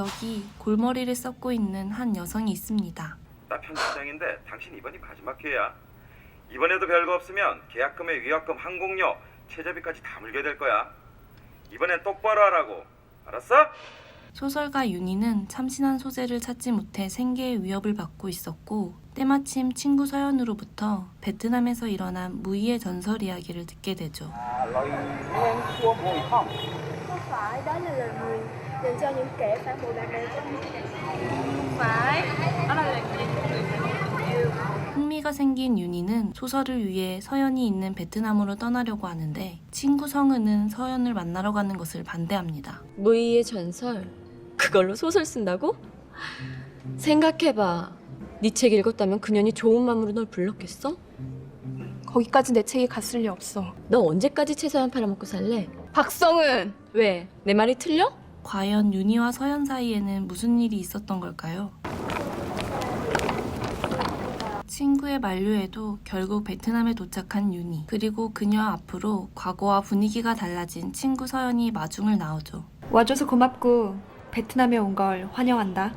여기 골머리를 썩고 있는 한 여성이 있습니다. 나 편집장인데 당신 이번이 마지막 기회야. 이번에도 별거 없으면 계약금에 위약금, 항공료, 최저비까지 다 물게 될 거야. 이번엔 똑바로 하라고. 알았어? 소설가 윤희는 참신한 소재를 찾지 못해 생계의 위협을 받고 있었고 때마침 친구 서연으로부터 베트남에서 일어난 무희의 전설 이야기를 듣게 되죠. Không phải, đó là lời nguyền dành cho những kẻ phản bội bạn bè của anh. Phải, đó là lời nguyền của người phản bội tình yêu. 흥미가 생긴 윤희는 소설을 위해 서연이 있는 베트남으로 떠나려고 하는데 친구 성은은 서연을 만나러 가는 것을 반대합니다. 무희의 전설? 그걸로 소설 쓴다고? 생각해봐. 네 책 읽었다면 그년이 좋은 마음으로 널 불렀겠어? 거기까지 내 책이 갔을 리 없어. 너 언제까지 채소만 팔아먹고 살래? 박성은! 왜? 내 말이 틀려? 과연 윤희와 서연 사이에는 무슨 일이 있었던 걸까요? 친구의 만류에도 결국 베트남에 도착한 윤희. 그리고 그녀 앞으로 과거와 분위기가 달라진 친구 서연이 마중을 나오죠. 와줘서 고맙고 베트남에 온 걸 환영한다.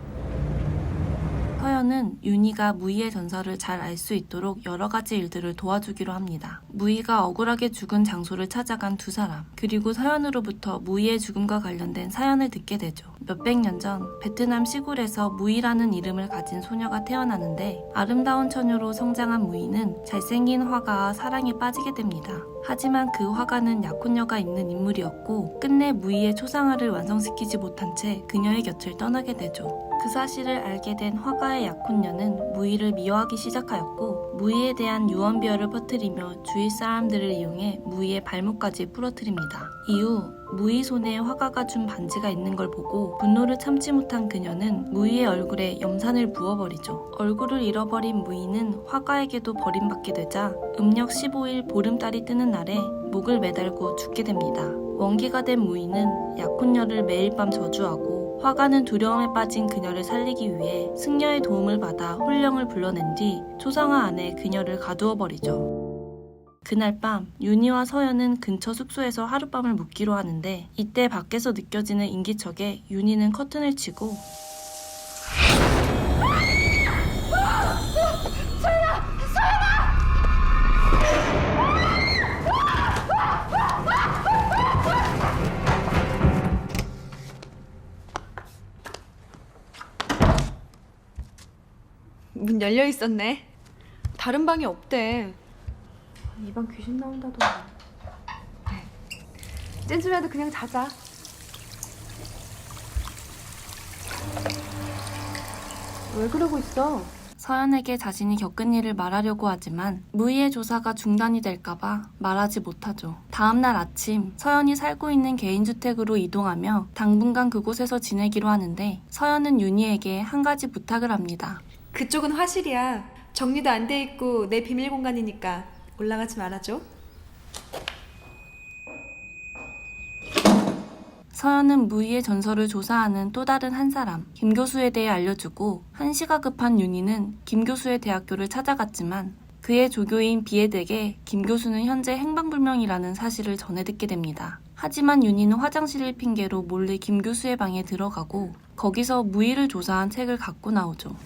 서연은 윤희가 무희의 전설을 잘 알 수 있도록 여러 가지 일들을 도와주기로 합니다. 무희가 억울하게 죽은 장소를 찾아간 두 사람, 그리고 서연으로부터 무희의 죽음과 관련된 사연을 듣게 되죠. 몇백 년 전 베트남 시골에서 무희라는 이름을 가진 소녀가 태어나는데 아름다운 처녀로 성장한 무희는 잘생긴 화가와 사랑에 빠지게 됩니다. 하지만 그 화가는 약혼녀가 있는 인물이었고 끝내 무희의 초상화를 완성시키지 못한 채 그녀의 곁을 떠나게 되죠. 그 사실을 알게 된 화가의 약혼녀는 무희를 미워하기 시작하였고 무희에 대한 유언비어를 퍼뜨리며 주위 사람들을 이용해 무희의 발목까지 부러뜨립니다. 이후 무희 손에 화가가 준 반지가 있는 걸 보고 분노를 참지 못한 그녀는 무희의 얼굴에 염산을 부어버리죠. 얼굴을 잃어버린 무희는 화가에게도 버림받게 되자 음력 15일 보름달이 뜨는 날에 목을 매달고 죽게 됩니다. 원기가 된 무희는 약혼녀를 매일 밤 저주하고 화가는 두려움에 빠진 그녀를 살리기 위해 승려의 도움을 받아 혼령을 불러낸 뒤 초상화 안에 그녀를 가두어 버리죠. 그날 밤 윤희와 서연은 근처 숙소에서 하룻밤을 묵기로 하는데 이때 밖에서 느껴지는 인기척에 윤희는 커튼을 치고 문 열려 있었네. 다른 방이 없대. 이 방 귀신 나온다던데. 찐쯤이라도 그냥 자자. 왜 그러고 있어? 서연에게 자신이 겪은 일을 말하려고 하지만 무희의 조사가 중단이 될까봐 말하지 못하죠. 다음날 아침 서연이 살고 있는 개인주택으로 이동하며 당분간 그곳에서 지내기로 하는데 서연은 윤희에게 한 가지 부탁을 합니다. 그쪽은 화실이야. 정리도 안 돼 있고 내 비밀 공간이니까 올라가지 말아줘. 서연은 무희의 전설을 조사하는 또 다른 한 사람, 김 교수에 대해 알려주고 한시가 급한 윤희는 김 교수의 대학교를 찾아갔지만 그의 조교인 비에덱에 김 교수는 현재 행방불명이라는 사실을 전해 듣게 됩니다. 하지만 윤희는 화장실을 핑계로 몰래 김 교수의 방에 들어가고 거기서 무희를 조사한 책을 갖고 나오죠.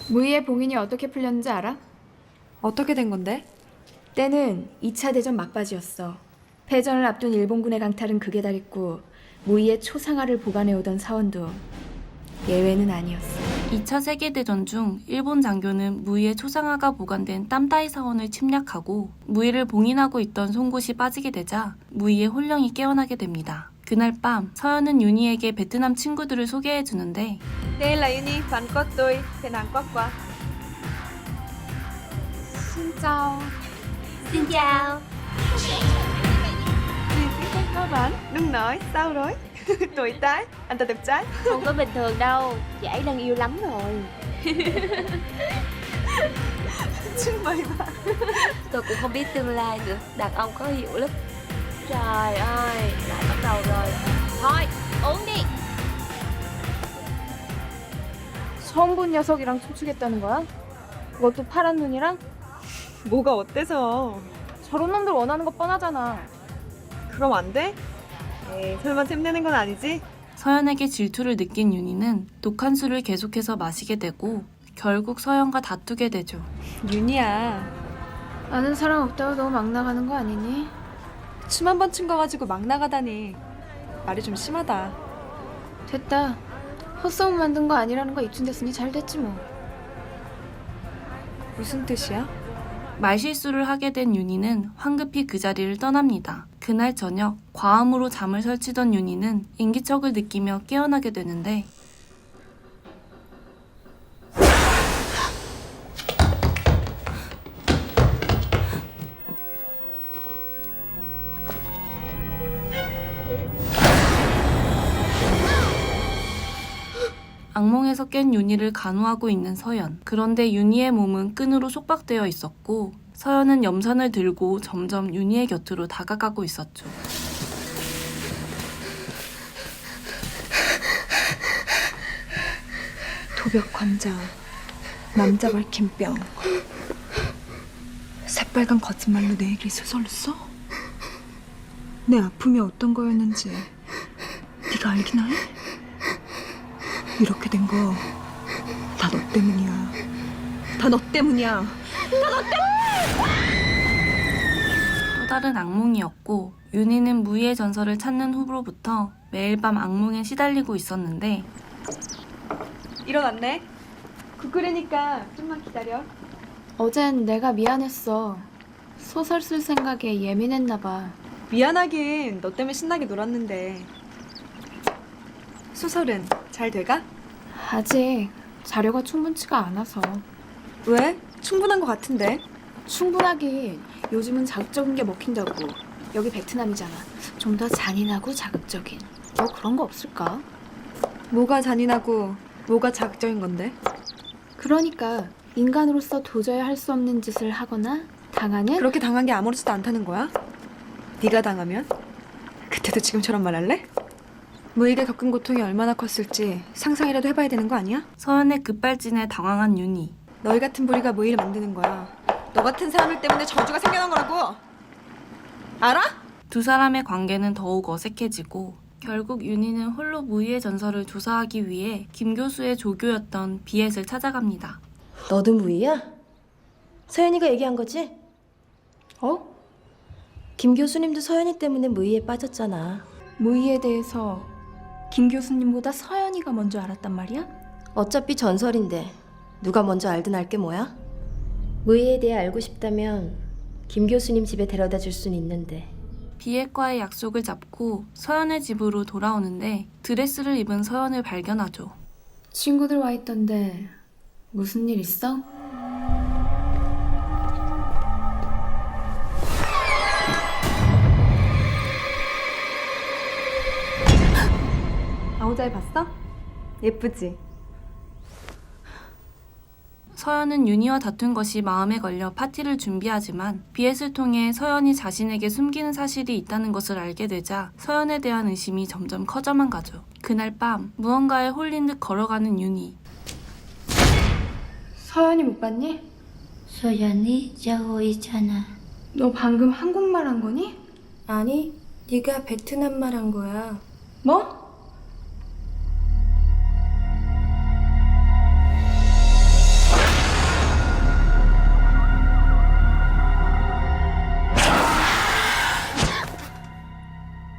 무희의 봉인이 어떻게 풀렸는지 알아? 어떻게 된 건데? 때는 2차 대전 막바지였어. 패전을 앞둔 일본군의 강탈은 극에 달했고 무희의 초상화를 보관해오던 사원도 예외는 아니었어. 2차 세계대전 중 일본 장교는 무희의 초상화가 보관된 땀따이 사원을 침략하고 무희를 봉인하고 있던 송곳이 빠지게 되자 무희의 혼령이 깨어나게 됩니다. 그날 밤 서연은 윤희에게 베트남 친구들을 소개해주는데 Đây là Uni, bạn có tôi, tên Hàn Quốc qua. Xin chào. Xin chào. Tiếng Pháp nói bạn, đừng nói, sao rồi? Tuổi tái, anh ta đẹp trai. Không có bình thường đâu, Giải đang yêu lắm rồi. Trưng bày bạn. Tôi cũng không biết tương lai nữa, đàn ông khó hiểu lắm. Trời ơi, lại bắt đầu rồi. Thôi, uống đi. 처음 본 녀석이랑 춤추겠다는 거야? 그것도 파란 눈이랑? 뭐가 어때서? 저런 놈들 원하는 거 뻔하잖아. 그럼 안 돼? 에이, 설마 잼내는 건 아니지? 서연에게 질투를 느낀 윤희는 독한 술을 계속해서 마시게 되고 결국 서연과 다투게 되죠. 윤희야, 아는 사람 없다고 너무 막 나가는 거 아니니? 춤 한 번 춘 거 가지고 막 나가다니 말이 좀 심하다. 됐다. 헛소문 만든 거 아니라는 거 입증됐으니 잘 됐지 뭐. 무슨 뜻이야? 말실수를 하게 된 윤희는 황급히 그 자리를 떠납니다. 그날 저녁 과음으로 잠을 설치던 윤희는 인기척을 느끼며 깨어나게 되는데 악몽에서 깬 윤희를 간호하고 있는 서연. 그런데 윤희의 몸은 끈으로 속박되어 있었고 서연은 염산을 들고 점점 윤희의 곁으로 다가가고 있었죠. 도벽 관자, 남자 밝힌 병, 새빨간 거짓말로 내 얘기를 서설렀어? 내 아픔이 어떤 거였는지 네가 알긴 해? 이렇게 된 거 다 너 때문이야. 다 너 때문이야. 또 다른 악몽이었고 윤희는 무희의 전설을 찾는 후로부터 매일 밤 악몽에 시달리고 있었는데 일어났네. 국끓으니까 좀만 기다려. 어젠 내가 미안했어. 소설 쓸 생각에 예민했나 봐. 미안하긴 너 때문에 신나게 놀았는데. 소설은 잘 돼가? 아직 자료가 충분치가 않아서. 왜? 충분한 것 같은데. 충분하긴 요즘은 자극적인 게 먹힌다고. 여기 베트남이잖아. 좀 더 잔인하고 자극적인. 뭐 그런 거 없을까? 뭐가 잔인하고 뭐가 자극적인 건데? 그러니까 인간으로서 도저히 할 수 없는 짓을 하거나 당하는 그렇게 당한 게 아무렇지도 않다는 거야? 네가 당하면? 그때도 지금처럼 말할래? 무희가 겪은 고통이 얼마나 컸을지 상상이라도 해봐야 되는 거 아니야? 서연의 급발진에 당황한 윤희. 너희 같은 부리가 무희를 만드는 거야. 너 같은 사람들 때문에 저주가 생겨난 거라고! 알아? 두 사람의 관계는 더욱 어색해지고 결국 윤희는 홀로 무희의 전설을 조사하기 위해 김 교수의 조교였던 비엣을 찾아갑니다. 너도 무희야? 서연이가 얘기한 거지? 어? 김 교수님도 서연이 때문에 무희에 빠졌잖아. 무희에 대해서 김 교수님보다 서연이가 먼저 알았단 말이야? 어차피 전설인데 누가 먼저 알든 알게 뭐야? 무희에 대해 알고 싶다면 김 교수님 집에 데려다 줄 순 있는데. 비엣과의 약속을 잡고 서연의 집으로 돌아오는데 드레스를 입은 서연을 발견하죠. 친구들 와 있던데 무슨 일 있어? 아오자에 봤어? 예쁘지? 서연은 윤희와 다툰 것이 마음에 걸려 파티를 준비하지만 비엣을 통해 서연이 자신에게 숨기는 사실이 있다는 것을 알게 되자 서연에 대한 의심이 점점 커져만 가죠. 그날 밤 무언가에 홀린 듯 걸어가는 윤희. 서연이 못 봤니? 소연이 자고 있잖아. 너 방금 한국말 한 거니? 아니, 네가 베트남 말 한 거야. 뭐?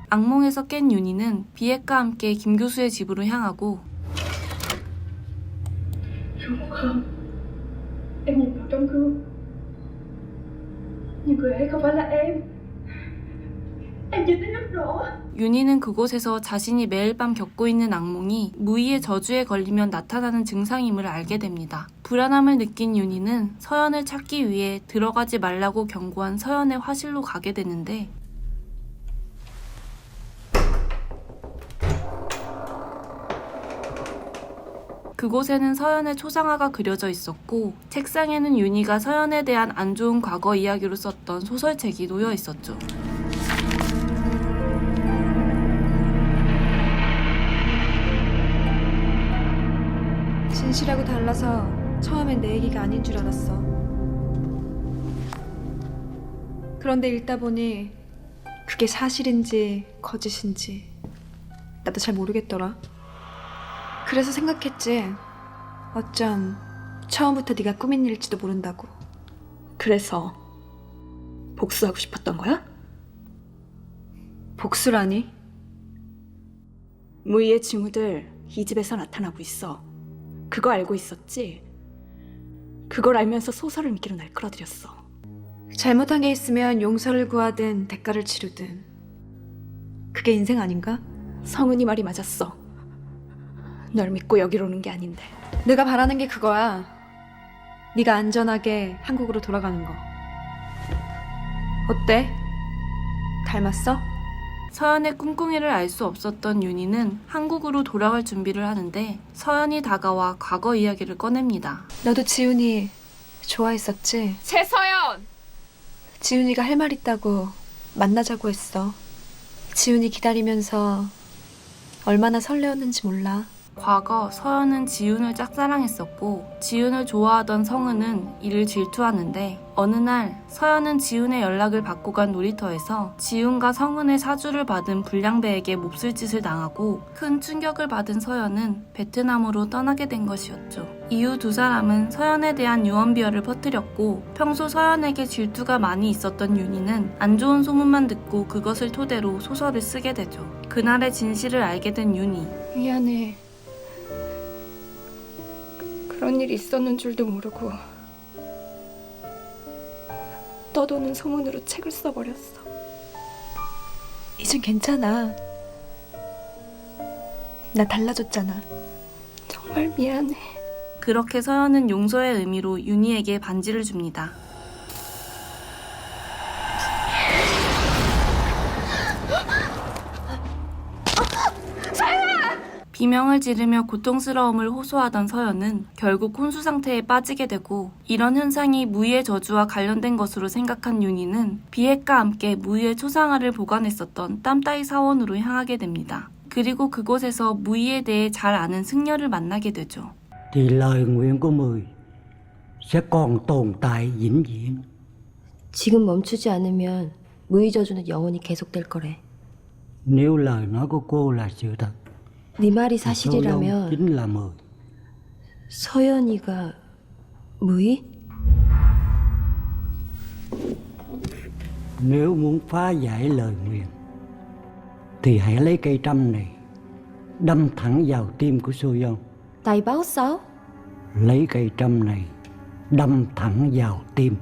악몽에서 깬 윤희는 비엣과 함께 김 교수의 집으로 향하고 Em nhìn vào trong gương. Nhưng người ấy không phải là em. Em nhìn thấy rất rõ. 윤희는 그곳에서 자신이 매일 밤 겪고 있는 악몽이 무희의 저주에 걸리면 나타나는 증상임을 알게 됩니다. 불안함을 느낀 윤희는 서연을 찾기 위해 들어가지 말라고 경고한 서연의 화실로 가게 되는데 그곳에는 서연의 초상화가 그려져 있었고 책상에는 윤희가 서연에 대한 안 좋은 과거 이야기로 썼던 소설책이 놓여 있었죠. 진실하고 달라서 처음엔 내 얘기가 아닌 줄 알았어. 그런데 읽다 보니 그게 사실인지 거짓인지 나도 잘 모르겠더라. 그래서 생각했지. 어쩜 처음부터 네가 꾸민 일일지도 모른다고. 그래서 복수하고 싶었던 거야? 복수라니? 무희의 징후들 이 집에서 나타나고 있어. 그거 알고 있었지? 그걸 알면서 소설을 미끼로 날 끌어들였어. 잘못한 게 있으면 용서를 구하든 대가를 치르든. 그게 인생 아닌가? 성은이 말이 맞았어. 널 믿고 여기로 오는 게 아닌데. 내가 바라는 게 그거야. 네가 안전하게 한국으로 돌아가는 거. 어때? 닮았어? 서연의 꿍꿍이를 알 수 없었던 윤희는 한국으로 돌아갈 준비를 하는데 서연이 다가와 과거 이야기를 꺼냅니다. 너도 지훈이 좋아했었지? 최서연! 지훈이가 할 말 있다고 만나자고 했어. 지훈이 기다리면서 얼마나 설레었는지 몰라. 과거 서연은 지훈을 짝사랑했었고 지훈을 좋아하던 성은은 이를 질투하는데 어느 날 서연은 지훈의 연락을 받고 간 놀이터에서 지훈과 성은의 사주를 받은 불량배에게 몹쓸 짓을 당하고 큰 충격을 받은 서연은 베트남으로 떠나게 된 것이었죠. 이후 두 사람은 서연에 대한 유언비어를 퍼뜨렸고 평소 서연에게 질투가 많이 있었던 윤희는 안 좋은 소문만 듣고 그것을 토대로 소설을 쓰게 되죠. 그날의 진실을 알게 된 윤희. 미안해. 그런 일이 있었는 줄도 모르고 떠도는 소문으로 책을 써버렸어. 이젠 괜찮아. 나 달라졌잖아. 정말 미안해. 그렇게 서연은 용서의 의미로 윤희에게 반지를 줍니다. 비명을 지르며 고통스러움을 호소하던 서연은 결국 혼수 상태에 빠지게 되고 이런 현상이 무희의 저주와 관련된 것으로 생각한 윤희는 비핵과 함께 무희의 초상화를 보관했었던 땀따이 사원으로 향하게 됩니다. 그리고 그곳에서 무희에 대해 잘 아는 승려를 만나게 되죠. Thì lời nguyện của Mười sẽ còn tồn tại vĩnh viễn. 지금 멈추지 않으면 무의 저주는 영원히 계속될 거래. Nếu lời nói của cô là sự thật, 네 말이 Soyeon 사실이라면 chính là Mười. 서연이가 무의? Nếu muốn phá giải lời nguyện thì hãy lấy cây trâm này đâm thẳng vào tim của Soyeon. 나이 bao sao? Lấy cây trâm này đâm thẳng vào tim.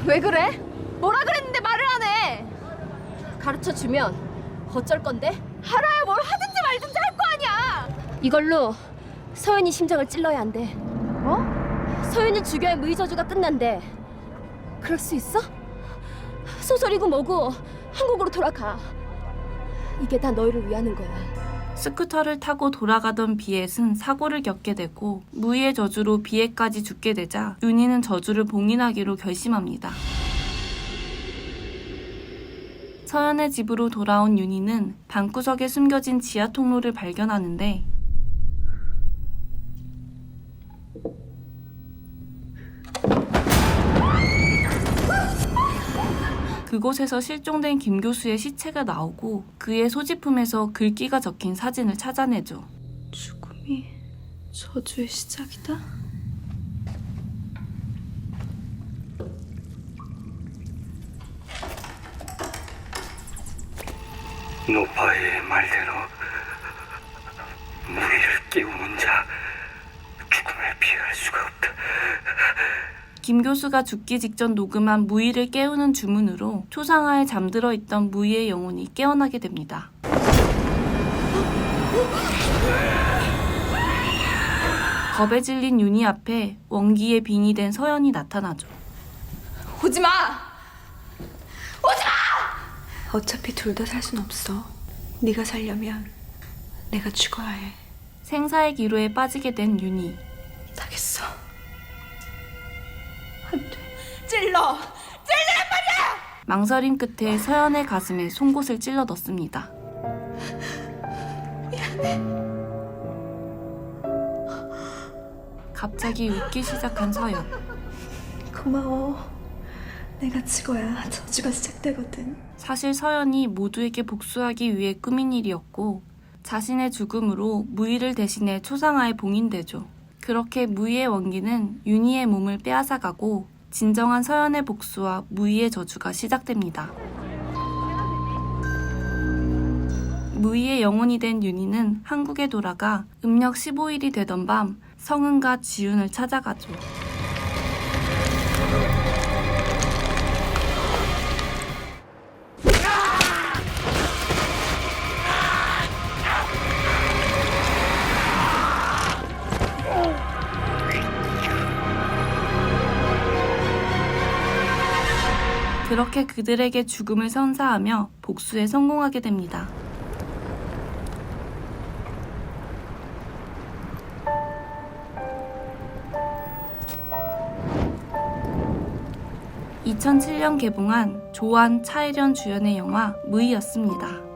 왜 그래? 뭐라 그랬는데 말을 안 해? 가르쳐주면 어쩔 건데? 알아야 뭘 하든지 말든지 할 거 아니야! 이걸로 서연이 심장을 찔러야 한대. 뭐? 서연이 죽여야 무의 저주가 끝난대. 그럴 수 있어? 소설이고 뭐고 한국으로 돌아가. 이게 다 너희를 위하는 거야. 스쿠터를 타고 돌아가던 비엣은 사고를 겪게 되고 무희의 저주로 비엣까지 죽게 되자 윤희는 저주를 봉인하기로 결심합니다. 서연의 집으로 돌아온 윤희는 방구석에 숨겨진 지하 통로를 발견하는데 그곳에서 실종된 김 교수의 시체가 나오고 그의 소지품에서 글귀가 적힌 사진을 찾아내죠. 죽음이 저주의 시작이다? 노파의 말대로 무리를 깨우는 자 죽음을 피할 수가 없다. 김 교수가 죽기 직전 녹음한 무희를 깨우는 주문으로 초상화에 잠들어 있던 무희의 영혼이 깨어나게 됩니다. 겁에 질린 윤희 앞에 원기에 빙의 된 서연이 나타나죠. 오지 마! 어차피 둘 다 살 순 없어. 네가 살려면 내가 죽어야 해. 생사의 기로에 빠지게 된 윤희. 나겠어. 찔러! 망설임 끝에 서연의 가슴에 송곳을 찔러 넣습니다. 갑자기 웃기 시작한 서연. 고마워. 내가 죽어야 저주가 시작되거든. 사실 서연이 모두에게 복수하기 위해 꾸민 일이었고 자신의 죽음으로 무희를 대신해 초상화에 봉인되죠. 그렇게 무희의 원기는 윤희의 몸을 빼앗아가고 진정한 서연의 복수와 무희의 저주가 시작됩니다. 무희의 영혼이 된 윤희는 한국에 돌아가 음력 15일이 되던 밤 성은과 지윤을 찾아가죠. 그렇게 그들에게 죽음을 선사하며 복수에 성공하게 됩니다. (2007년) 개봉한 조한, 차일현 주연의 영화 무희였습니다.